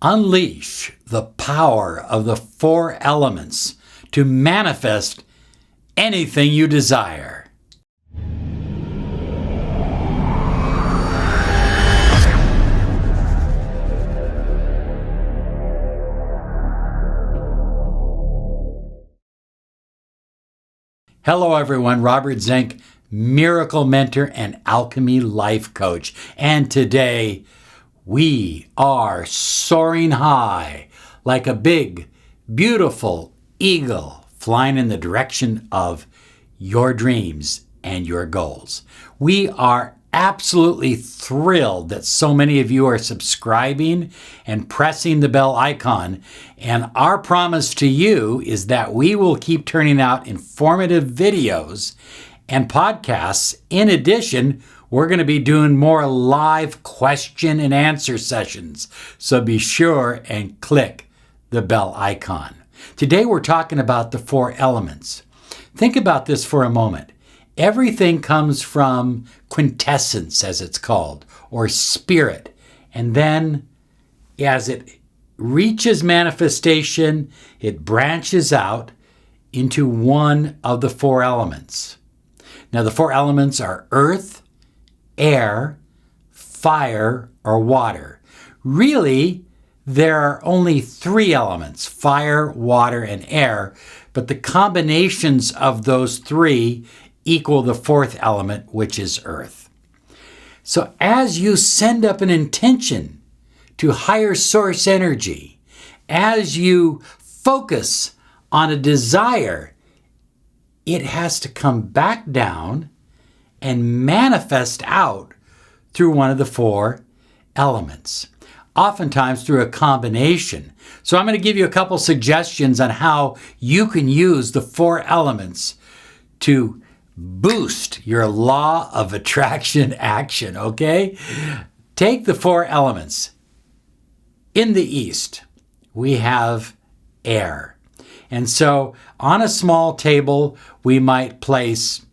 Unleash the power of the four elements to manifest anything you desire. Hello everyone, Robert Zink, Miracle Mentor and Alchemy Life Coach. And today, we are soaring high like a big, beautiful eagle flying in the direction of your dreams and your goals. We are absolutely thrilled that so many of you are subscribing and pressing the bell icon. And our promise to you is that we will keep turning out informative videos and podcasts. In addition, we're going to be doing more live question and answer sessions. So be sure and click the bell icon. Today we're talking about the four elements. Think about this for a moment. Everything comes from quintessence, as it's called, or spirit. And then as it reaches manifestation, it branches out into one of the four elements. Now, the four elements are earth, air, fire, or water. Really, there are only three elements, fire, water, and air, but the combinations of those three equal the fourth element, which is earth. So as you send up an intention to higher source energy, as you focus on a desire, it has to come back down and manifest out through one of the four elements, oftentimes through a combination. So I'm going to give you a couple suggestions on how you can use the four elements to boost your law of attraction action, okay? Take the four elements. In the East, we have air. And so on a small table, we might place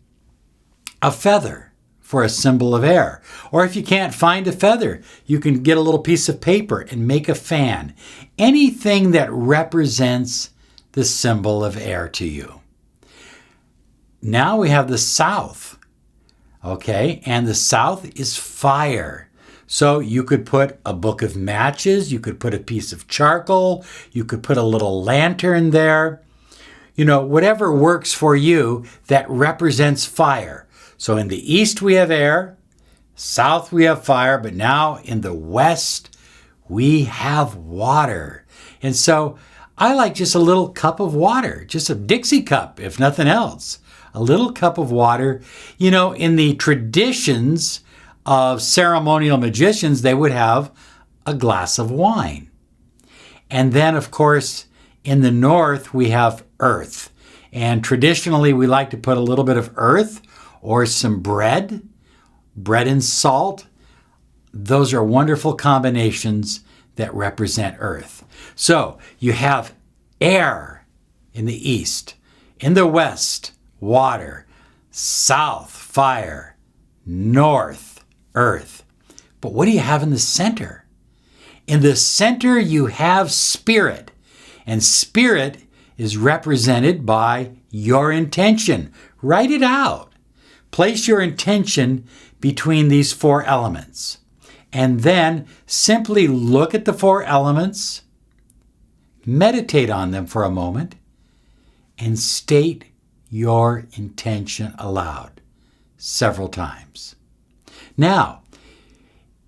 a feather for a symbol of air. Or if you can't find a feather, you can get a little piece of paper and make a fan. Anything that represents the symbol of air to you. Now we have the South, okay? And the South is fire. So you could put a book of matches, you could put a piece of charcoal, you could put a little lantern there. You know, whatever works for you that represents fire. So in the East we have air, South we have fire, but now in the West we have water. And so I like just a little cup of water, just a Dixie cup, if nothing else. A little cup of water. You know, in the traditions of ceremonial magicians, they would have a glass of wine. And then, of course, in the North, we have earth. And traditionally, we like to put a little bit of earth or some bread and salt. Those are wonderful combinations that represent earth. So you have air in the East. In the West, water. South, fire. North, earth. But what do you have in the center? In the center, you have spirit. And spirit is represented by your intention. Write it out. Place your intention between these four elements. And then simply look at the four elements, meditate on them for a moment, and state your intention aloud several times. Now,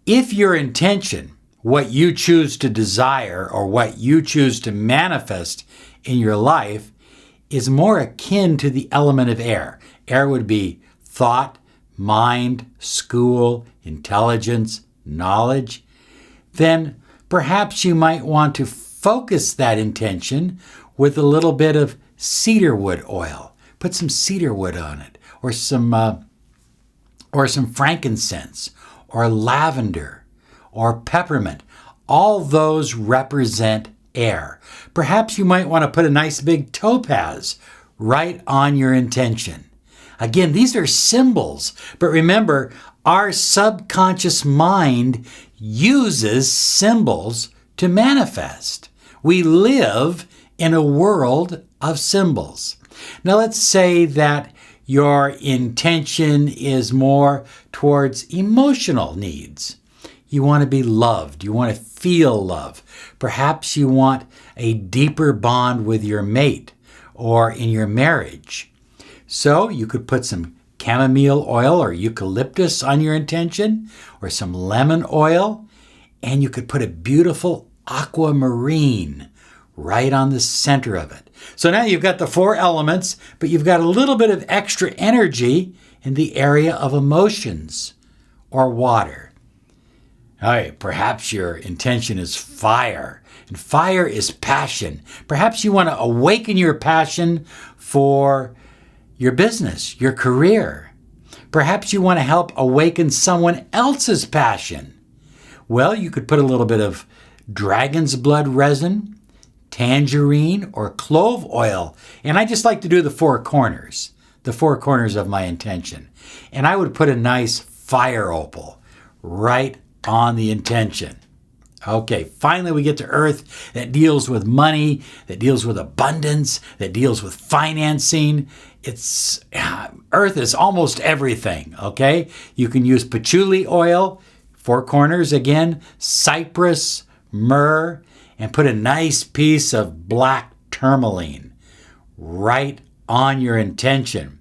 if your intention, what you choose to desire or what you choose to manifest in your life, is more akin to the element of air. Air would be thought, mind, school, intelligence, knowledge. Then perhaps you might want to focus that intention with a little bit of cedarwood oil. Put some cedarwood on it, or some frankincense, or lavender, or peppermint. All those represent air. Perhaps you might want to put a nice big topaz right on your intention. Again, these are symbols, but remember, our subconscious mind uses symbols to manifest. We live in a world of symbols. Now let's say that your intention is more towards emotional needs. You want to be loved. You want to feel love. Perhaps you want a deeper bond with your mate or in your marriage. So you could put some chamomile oil or eucalyptus on your intention, or some lemon oil, and you could put a beautiful aquamarine right on the center of it. So now you've got the 4 elements, but you've got a little bit of extra energy in the area of emotions or water. All right, perhaps your intention is fire, and fire is passion. Perhaps you want to awaken your passion for your business, your career. Perhaps you want to help awaken someone else's passion. Well, you could put a little bit of dragon's blood resin, tangerine, or clove oil. And I just like to do the 4 corners of my intention. And I would put a nice fire opal right on the intention. Okay, finally we get to Earth, that deals with money, that deals with abundance, that deals with financing. Earth is almost everything, okay? You can use patchouli oil, 4 corners again, cypress, myrrh, and put a nice piece of black tourmaline right on your intention.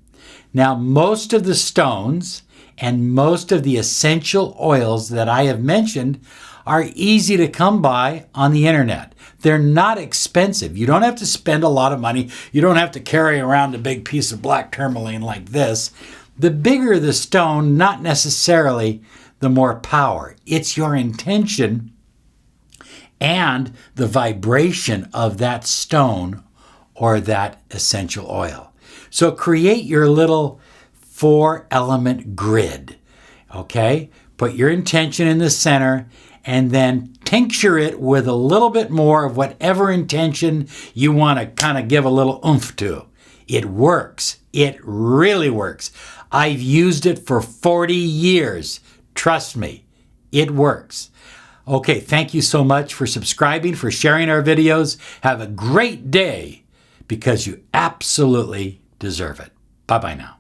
Now, most of the stones and most of the essential oils that I have mentioned are easy to come by on the internet. They're not expensive. You don't have to spend a lot of money. You don't have to carry around a big piece of black tourmaline like this. The bigger the stone, not necessarily the more power. It's your intention and the vibration of that stone or that essential oil. So create your little 4-element grid, okay? Put your intention in the center and then tincture it with a little bit more of whatever intention you want to kind of give a little oomph to. It works. It really works. I've used it for 40 years. Trust me, it works. Okay, thank you so much for subscribing, for sharing our videos. Have a great day because you absolutely deserve it. Bye-bye now.